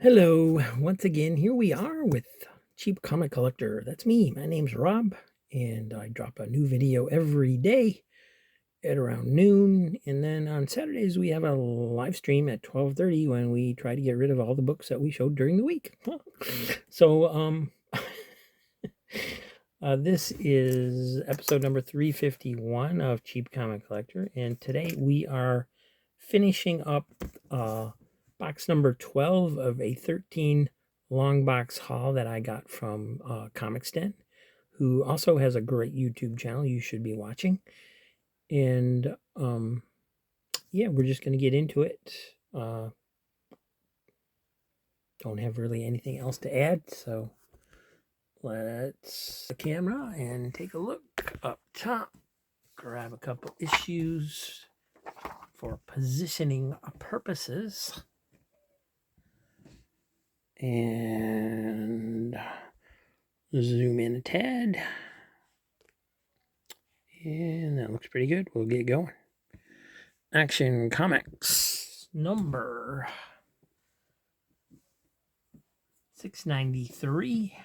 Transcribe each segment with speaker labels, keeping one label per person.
Speaker 1: Hello, once again, here we are with Cheap Comic Collector. That's me. My name's Rob, and I drop a new video every day at around noon. And then on Saturdays, we have a live stream at 12:30 when we try to get rid of all the books that we showed during the week. So, this is episode number 351 of Cheap Comic Collector, and today we are finishing up box number 12 of a 13 long box haul that I got from Comic Den, who also has a great YouTube channel you should be watching. And yeah, we're just going to get into it. Don't have really anything else to add, so let's the camera and take a look up top. Grab a couple issues for positioning purposes. And zoom in a tad. And that looks pretty good. We'll get going. Action Comics number 693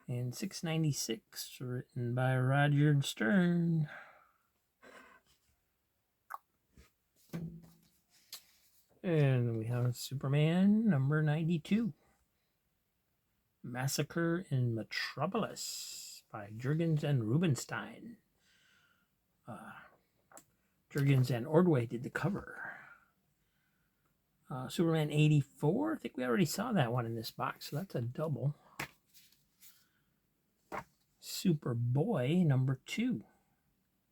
Speaker 1: and 696, written by Roger Stern. And we have Superman number 92, Massacre in Metropolis by Jurgens and Rubinstein. Jurgens and Ordway did the cover. Superman 84, I think we already saw that one in this box, so that's a double. Superboy number 2.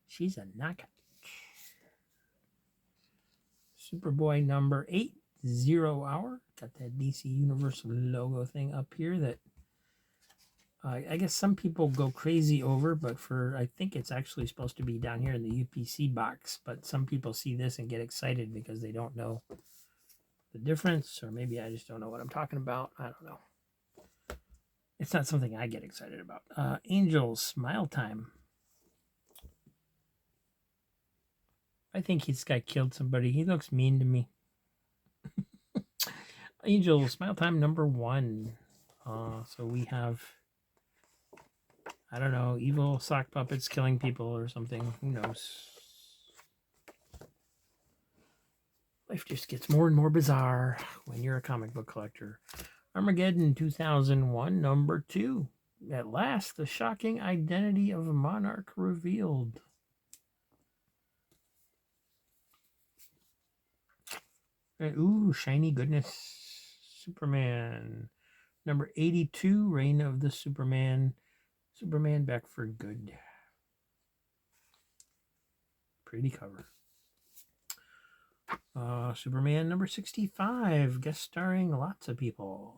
Speaker 1: She's a knockout. Superboy number 8, 0 Hour. Got that DC Universe logo thing up here that I guess some people go crazy over, but I think it's actually supposed to be down here in the UPC box, but some people see this and get excited because they don't know the difference, or maybe I just don't know what I'm talking about. I don't know. It's not something I get excited about. Angel's Smile Time. I think this guy killed somebody. He looks mean to me. Angel Smile Time number 1. So we have, I don't know, evil sock puppets killing people or something. Who knows? Life just gets more and more bizarre when you're a comic book collector. Armageddon 2001 number 2. At last, the shocking identity of a monarch revealed. Ooh, shiny goodness. Superman number 82, Reign of the Superman. Superman back for good. Pretty cover. Superman number 65, guest starring lots of people.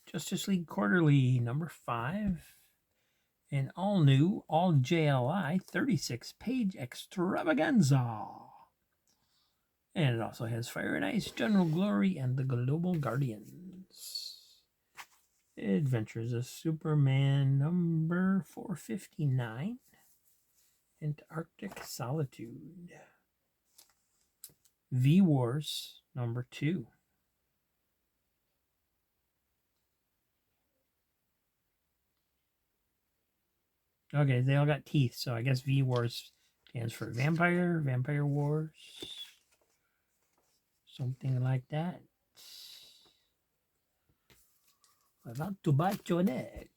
Speaker 1: Justice League Quarterly number 5. An all-new, all-JLI 36-page extravaganza. And it also has Fire and Ice, General Glory, and the Global Guardians. Adventures of Superman number 459. Antarctic Solitude. V-Wars number 2. Okay, they all got teeth, so I guess V-Wars stands for Vampire Wars. Something like that. About to bite your neck.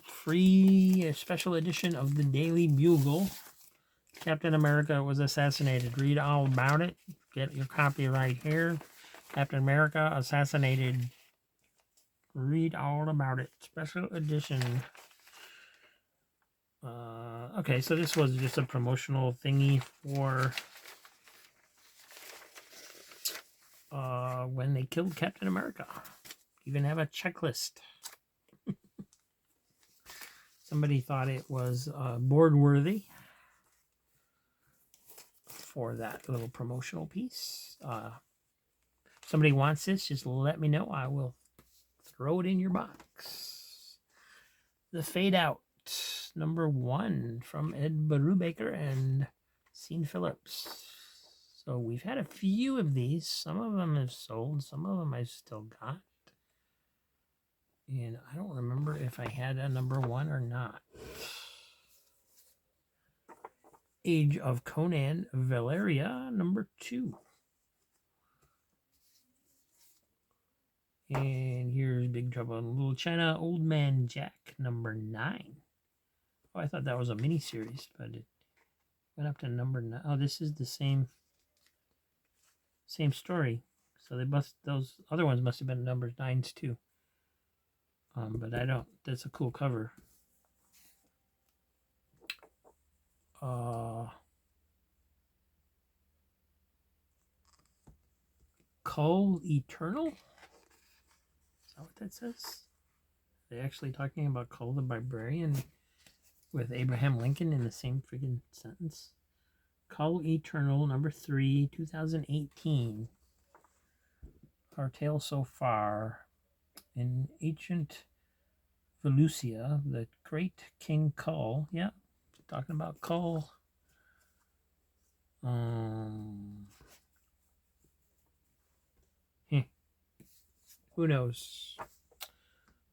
Speaker 1: Free special edition of the Daily Bugle. Captain America was assassinated. Read all about it. Get your copy right here. Captain America assassinated. Read all about it. Special edition. Okay, so this was just a promotional thingy for when they killed Captain America. Even have a checklist. Somebody thought it was board worthy for that little promotional piece. Somebody wants this, just let me know. I will throw it in your box. The Fade Out Comics #1 from Ed Brubaker and Sean Phillips. So we've had a few of these. Some of them have sold. Some of them I've still got. And I don't remember if I had a #1 or not. Age of Conan Valeria #2. And here's Big Trouble in Little China, Old Man Jack #9. Oh, I thought that was a miniseries, but it went up to #9. Oh, this is the same story. So those other ones must have been #9s too. But I don't. That's a cool cover. Cull Eternal. Is that what that says? They're actually talking about Cull the Barbarian with Abraham Lincoln in the same friggin' sentence. Cull Eternal #3, 2018. Our tale so far. In ancient Valusia, the great King Cull, yeah, talking about Cull. Who knows?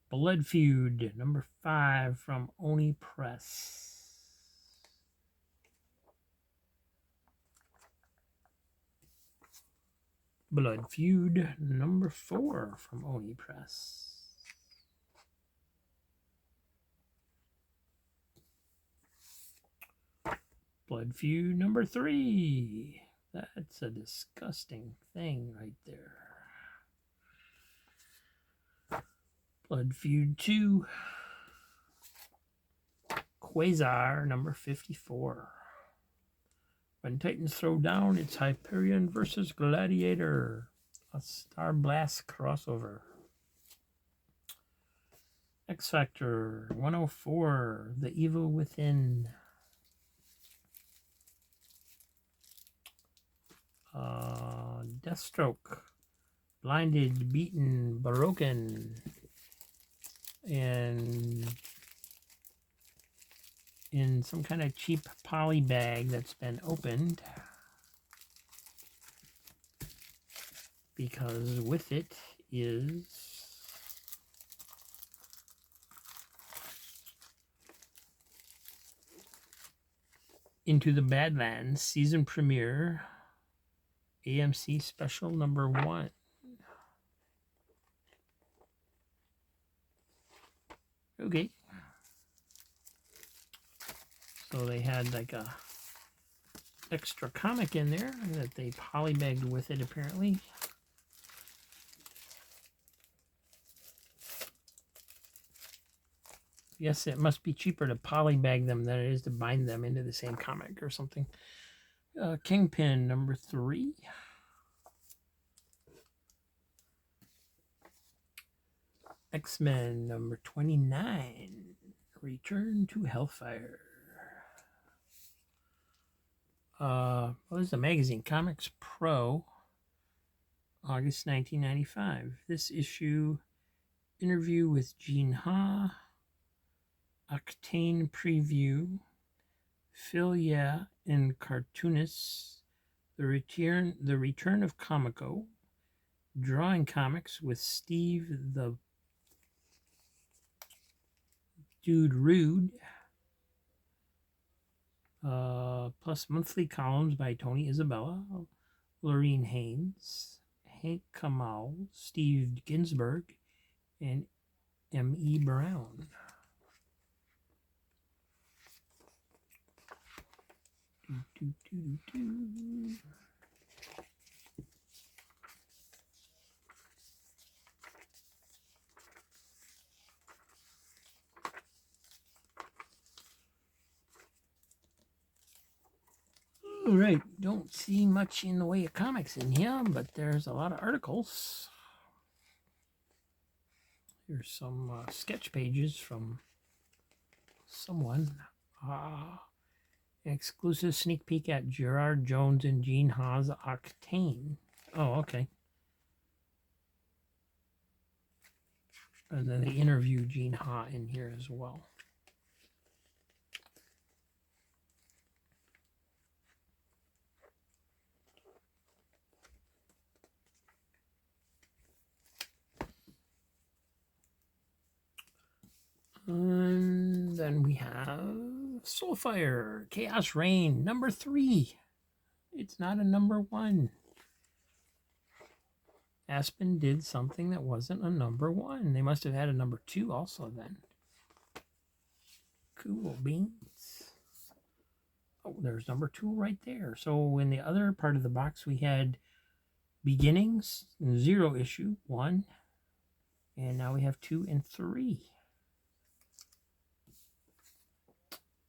Speaker 1: Blood Feud #5 from Oni Press. Blood Feud #4 from Oni Press. Blood Feud #3. That's a disgusting thing right there. Blood Feud 2. Quasar #54. When Titans Throw Down, it's Hyperion versus Gladiator. A Star Blast crossover. X Factor 104. The Evil Within. Deathstroke. Blinded, Beaten, Broken. And in some kind of cheap poly bag that's been opened, because with it is Into the Badlands season premiere AMC special #1. Okay. So they had like a extra comic in there that they polybagged with it apparently. Yes, it must be cheaper to polybag them than it is to bind them into the same comic or something. Kingpin #3. X-Men #29. Return to Hellfire. Well, this is a magazine, Comics Pro, August 1995. This issue, interview with Gene Ha, Octane preview, Phil Yeah and cartoonists, the return of Comico, drawing comics with Steve the Dude Rude, plus monthly columns by Tony Isabella, Lorene Haynes, Hank Kamal, Steve Ginsburg, and M.E. Brown. All right, don't see much in the way of comics in here, but there's a lot of articles. Here's some sketch pages from someone. An exclusive sneak peek at Gerard Jones and Gene Ha's Octane. Oh, okay. And then they interview Gene Ha in here as well. And then we have Soulfire, Chaos Rain, number 3. It's not a number 1. Aspen did something that wasn't a number 1. They must have had a number 2 also then. Cool beans. Oh, there's number 2 right there. So in the other part of the box, we had Beginnings, 0 issue, 1. And now we have 2 and 3.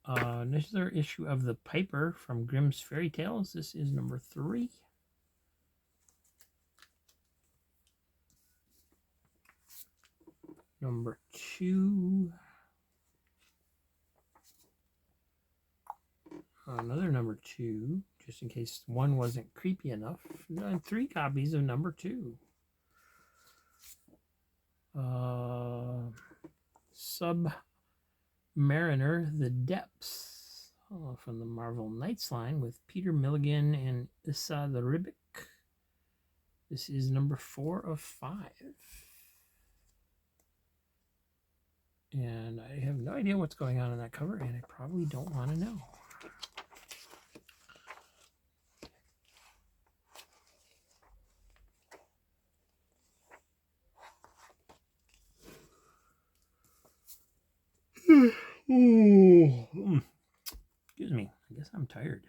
Speaker 1: Another issue of The Piper from Grimm's Fairy Tales. This is number 3. Number 2. Another number 2, just in case 1 wasn't creepy enough. And 3 copies of number 2. Submariner, The Depths, from the Marvel Knights line with Peter Milligan and Issa the Ribic. This is number 4 of 5. And I have no idea what's going on in that cover, and I probably don't want to know. Excuse me. I guess I'm tired.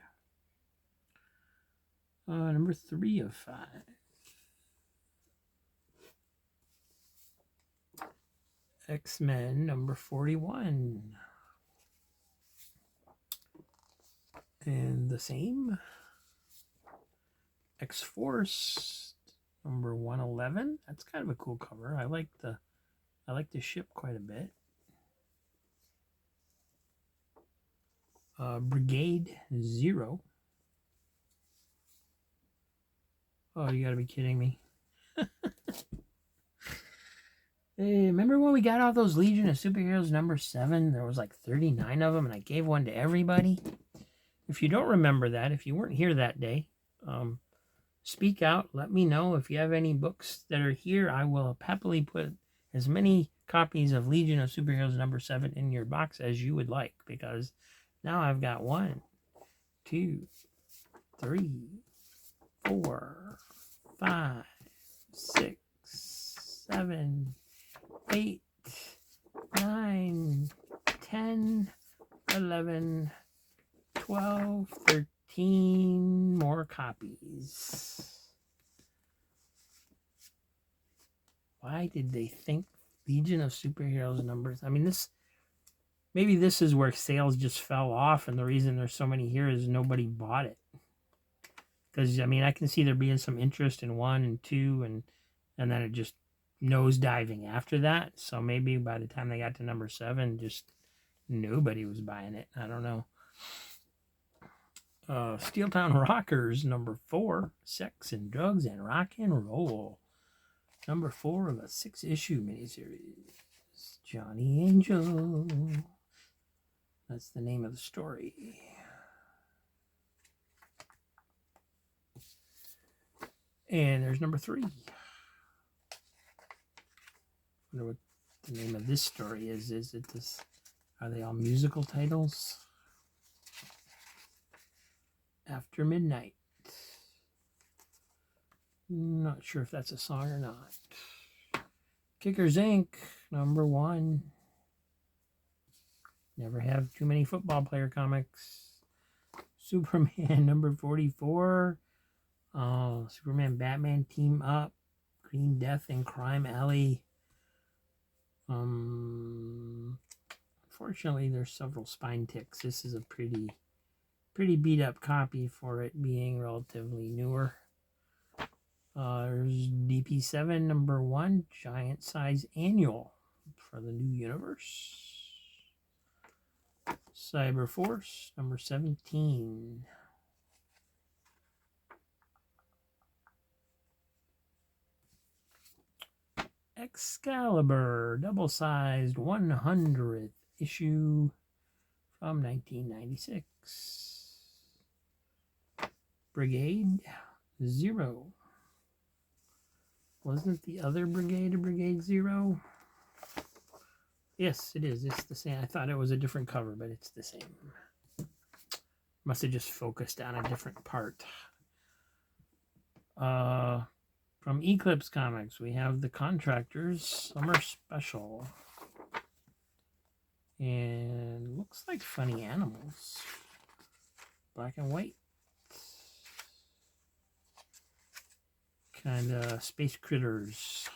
Speaker 1: Number 3 of 5. X-Men number 41. And the same. X-Force number 111. That's kind of a cool cover. I like the ship quite a bit. Brigade 0. Oh, you gotta be kidding me. Hey, remember when we got all those Legion of Superheroes number 7? There was like 39 of them, and I gave one to everybody. If you don't remember that, if you weren't here that day, speak out. Let me know if you have any books that are here. I will happily put as many copies of Legion of Superheroes number 7 in your box as you would like, because now I've got 1, 2, 3, 4, 5, 6, 7, 8, 9, 10, 11, 12, 13 more copies. Why did they think Legion of Superheroes numbers? I mean, maybe this is where sales just fell off, and the reason there's so many here is nobody bought it. Because, I mean, I can see there being some interest in 1 and 2, and then it just nosediving after that. So maybe by the time they got to number 7, just nobody was buying it. I don't know. Steel Town Rockers, number 4, Sex and Drugs and Rock and Roll. Number 4 of a 6-issue miniseries. Johnny Angel. That's the name of the story. And there's number 3. I wonder what the name of this story is. Is it this? Are they all musical titles? After Midnight. Not sure if that's a song or not. Kickers Inc. number 1. Never have too many football player comics. Superman number 44. Superman Batman team up. Green Death and Crime Alley. Unfortunately, there's several spine ticks. This is a pretty beat up copy for it being relatively newer. There's DP7 number 1, giant size annual for the new universe. Cyber Force number 17. Excalibur, double-sized 100th issue from 1996. Brigade 0. Wasn't the other Brigade a Brigade 0? Yes, it is. It's the same. I thought it was a different cover, but it's the same. Must have just focused on a different part. From Eclipse Comics, we have The Contractors Summer Special. And looks like Funny Animals. Black and white. Kind of space critters.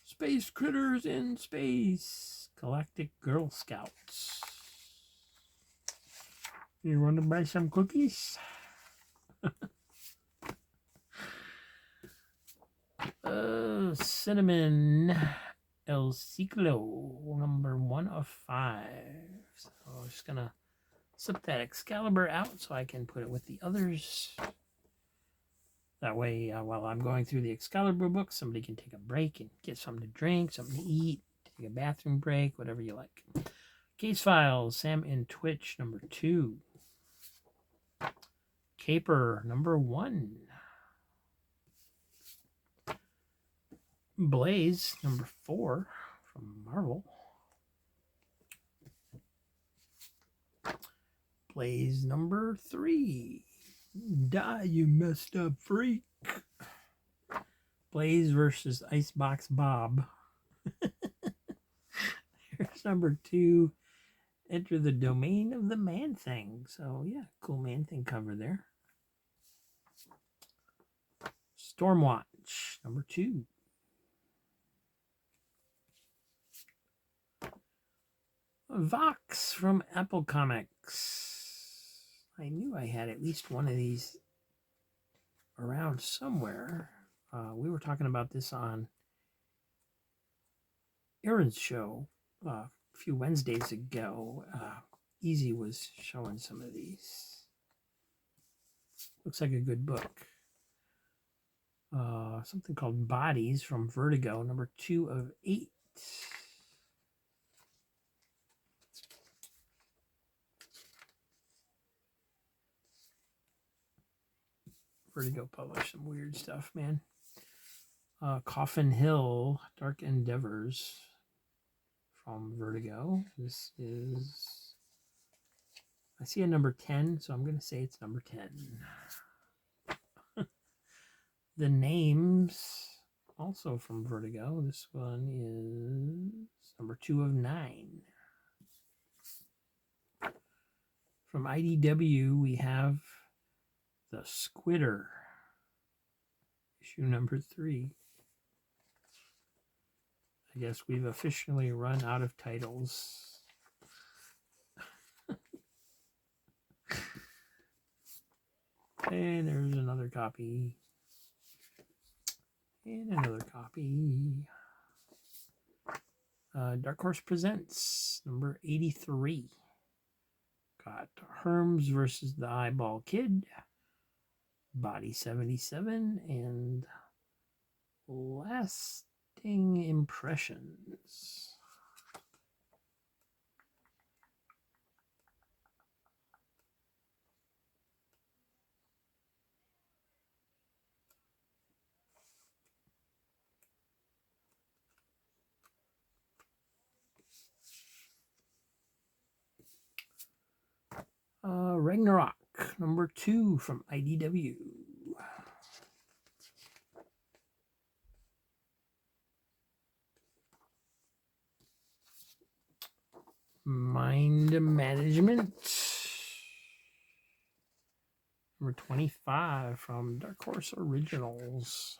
Speaker 1: Space critters in space. Galactic Girl Scouts. You want to buy some cookies? Cinnamon El Ciclo, number 1 of 5. So I'm just going to slip that Excalibur out so I can put it with the others. That way, while I'm going through the Excalibur book, somebody can take a break and get something to drink, something to eat, take a bathroom break, whatever you like. Case Files, Sam and Twitch, number 2. Caper, number 1. Blaze, number 4 from Marvel. Blaze, number 3. Die, you messed up freak. Blaze versus Icebox Bob. Here's number 2. Enter the domain of the Man-Thing. So, yeah, cool Man-Thing cover there. Stormwatch, number 2. Vox from Apple Comics. I knew I had at least one of these around somewhere. We were talking about this on Aaron's show a few Wednesdays ago. Easy was showing some of these. Looks like a good book. Something called Bodies from Vertigo, number 2 of 8. Vertigo published some weird stuff, man. Coffin Hill, Dark Endeavors from Vertigo. This is, I see a number 10, so I'm going to say it's number 10. The Names, also from Vertigo. This one is number 2 of 9. From IDW, we have The Squidder, issue number 3. I guess we've officially run out of titles. And there's another copy. And another copy. Dark Horse Presents, number 83. Got Herms versus the Eyeball Kid, Body 77, and Lasting Impressions. Ragnarok, number 2 from IDW. Mind Management, number 25 from Dark Horse Originals.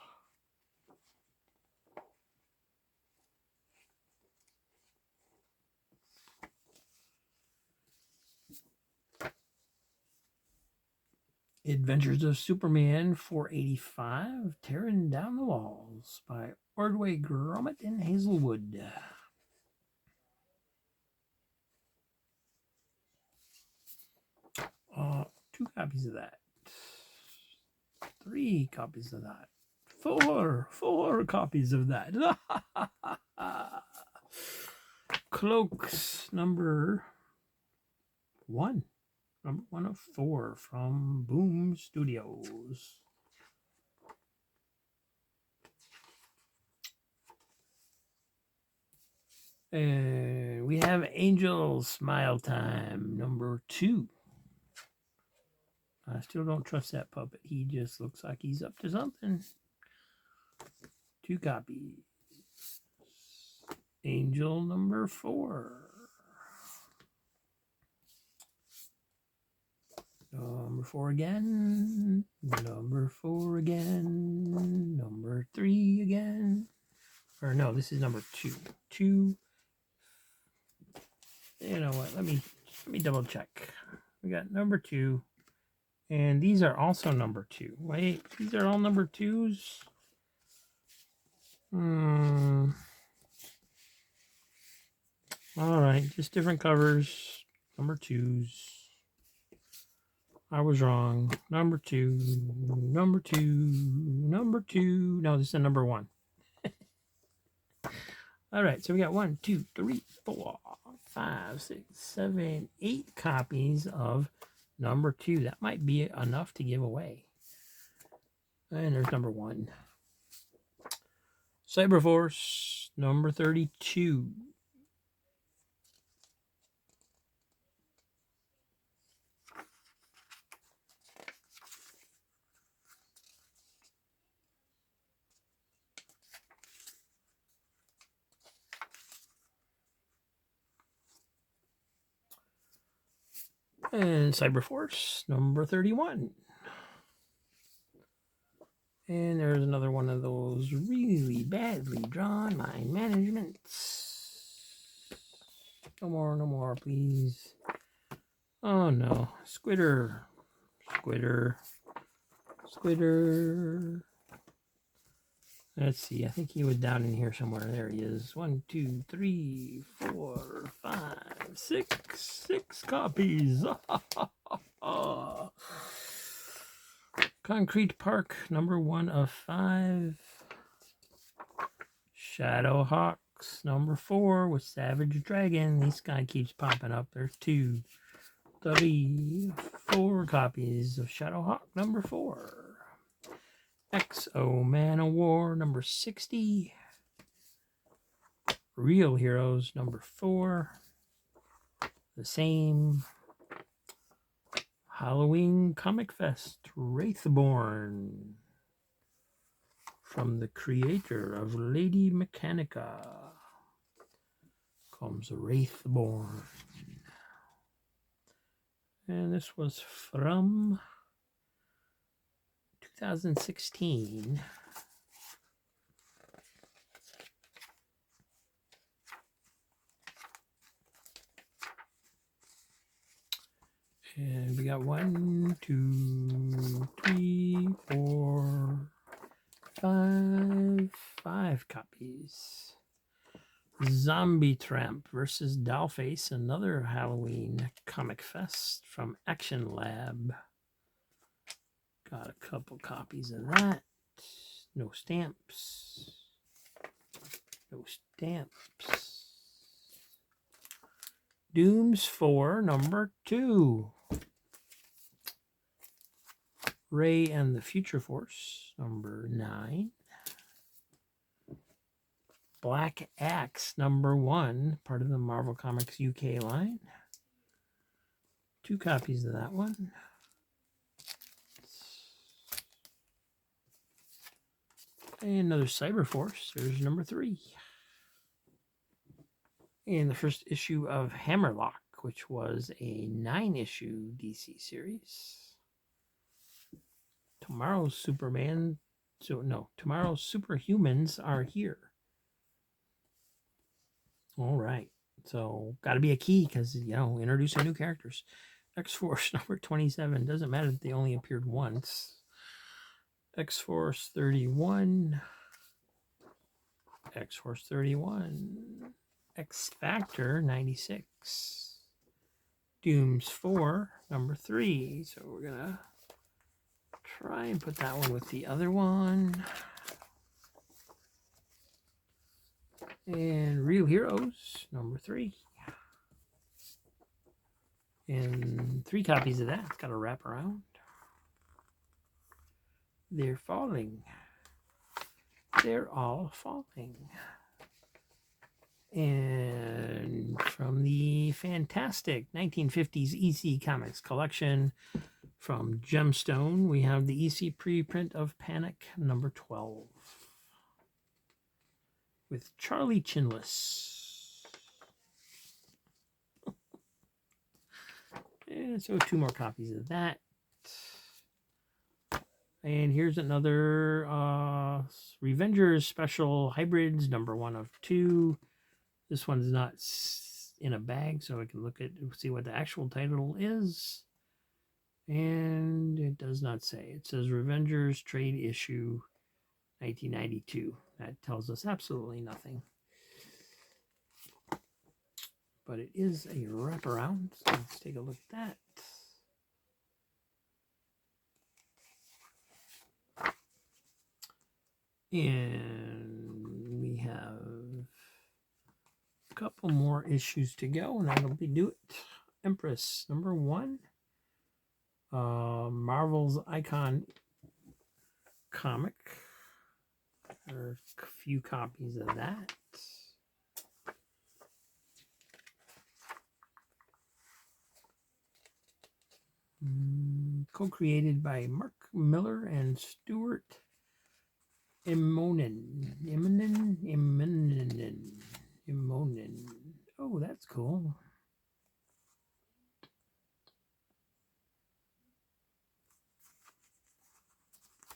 Speaker 1: Adventures of Superman 485, Tearing Down the Walls by Ordway Gromit and Hazelwood. Two copies of that. 3 copies of that. 4 copies of that. Cloaks, number 1. Number 1 of 4 from Boom Studios. And we have Angel Smile Time, number 2. I still don't trust that puppet. He just looks like he's up to something. 2 copies. Angel number 4. Number 4 again. Number 4 again. Number 3 again. Or no, this is number 2. 2. You know what? Let me double check. We got number 2. And these are also number 2. Wait, these are all number 2s? All right, just different covers. Number 2s. I was wrong. Number 2. Number 2. Number 2. No, this is a number 1. All right, so we got 1, 2, 3, 4, 5, 6, 7, 8 copies of number 2. That might be enough to give away. And there's number 1. Cyberforce, number 32. And Cyberforce, number 31. And there's another one of those really badly drawn line managements. No more, no more, please. Oh no. Squitter. Squitter. Squitter. Let's see. I think he was down in here somewhere. There he is. 1, 2, 3, 4, 5, 6. 6 copies. Concrete Park, number 1 of 5. Shadow Hawks, number 4 with Savage Dragon. This guy keeps popping up. There's 2, 3, 4 copies of Shadow Hawk, number 4. XO Man of War, number 60. Real Heroes, number 4. The same. Halloween Comic Fest, Wraithborn. From the creator of Lady Mechanica comes Wraithborn. And this was from 2016. And we got 1, 2, 3, 4, 5 copies. Zombie Tramp versus Dollface, another Halloween Comic Fest from Action Lab. Got a couple copies of that. No stamps. No stamps. Dooms 4, number 2. Ray and the Future Force, number 9. Black Axe, number 1, part of the Marvel Comics UK line. 2 copies of that one. And another Cyberforce, there's number 3. And the first issue of Hammerlock, which was a 9-issue DC series. Tomorrow's Superhumans are here. All right. So, got to be a key because, introducing new characters. X-Force number 27. Doesn't matter that they only appeared once. X-Force 31. X-Force 31. X-Factor 96. Dooms 4, number 3. So, we're going to try and put that one with the other one. And Real Heroes, number 3. And 3 copies of that. It's got a wrap around. They're falling. They're all falling. And from the fantastic 1950s EC Comics collection from Gemstone, we have the EC preprint of Panic number 12 with Charlie Chinless. And so 2 more copies of that. And here's another Revengers Special Hybrids, number 1 of 2. This one's not in a bag, so I can look at see what the actual title is. And it does not say. It says Revengers Trade Issue 1992. That tells us absolutely nothing. But it is a wraparound, so let's take a look at that. And we have a couple more issues to go, and that'll be do it. Empress number 1. Marvel's Icon comic. There are a few copies of that. Co-created by Mark Miller and Stuart Immonen. Oh, that's cool.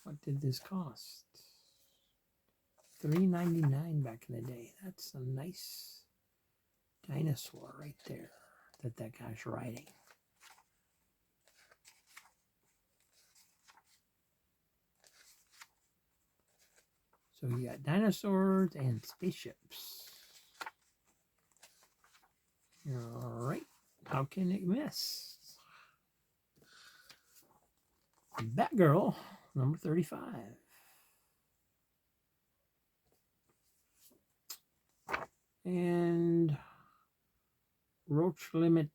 Speaker 1: What did this cost? $3.99 back in the day. That's a nice dinosaur right there that guy's riding. So you got dinosaurs and spaceships. All right. How can it miss? Batgirl, number 35. And Roach Limit,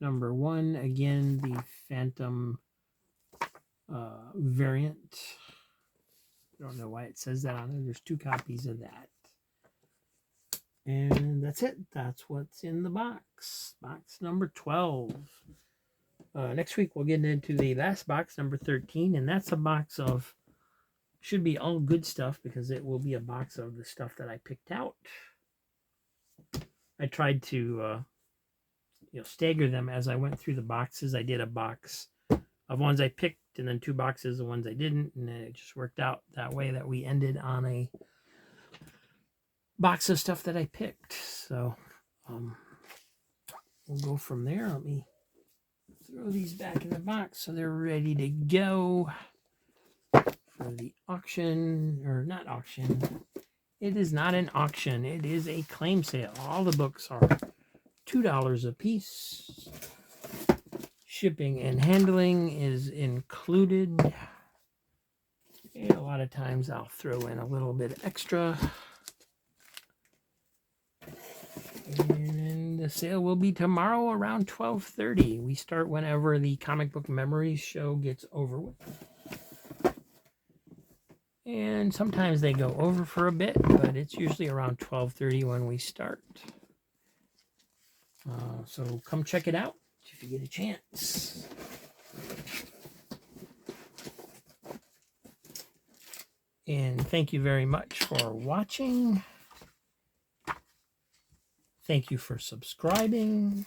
Speaker 1: number 1. Again, the Phantom variant. I don't know why it says that on there. There's 2 copies of that. And that's it. That's what's in the box. Box number 12. Next week, we'll get into the last box, number 13. And that's a box of, should be all good stuff because it will be a box of the stuff that I picked out. I tried to stagger them as I went through the boxes. I did a box of ones I picked and then 2 boxes of ones I didn't. And it just worked out that way that we ended on a box of stuff that I picked. So we'll go from there. Let me throw these back in the box so they're ready to go for the auction, or not auction. It is not an auction. It is a claim sale. All the books are $2 a piece. Shipping and handling is included. And a lot of times I'll throw in a little bit extra. And the sale will be tomorrow around 12:30. We start whenever the Comic Book Memories show gets over with. And sometimes they go over for a bit, but it's usually around 12:30 when we start. So come check it out if you get a chance. And thank you very much for watching. Thank you for subscribing.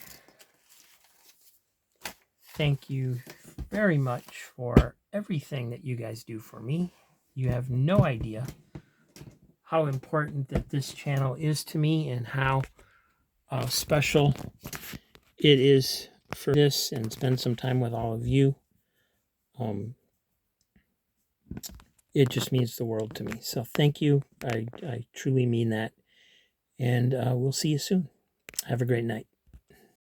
Speaker 1: Thank you very much for everything that you guys do for me. You have no idea how important that this channel is to me and how special it is for this and spend some time with all of you. It just means the world to me. So thank you. I truly mean that. And we'll see you soon. Have a great night.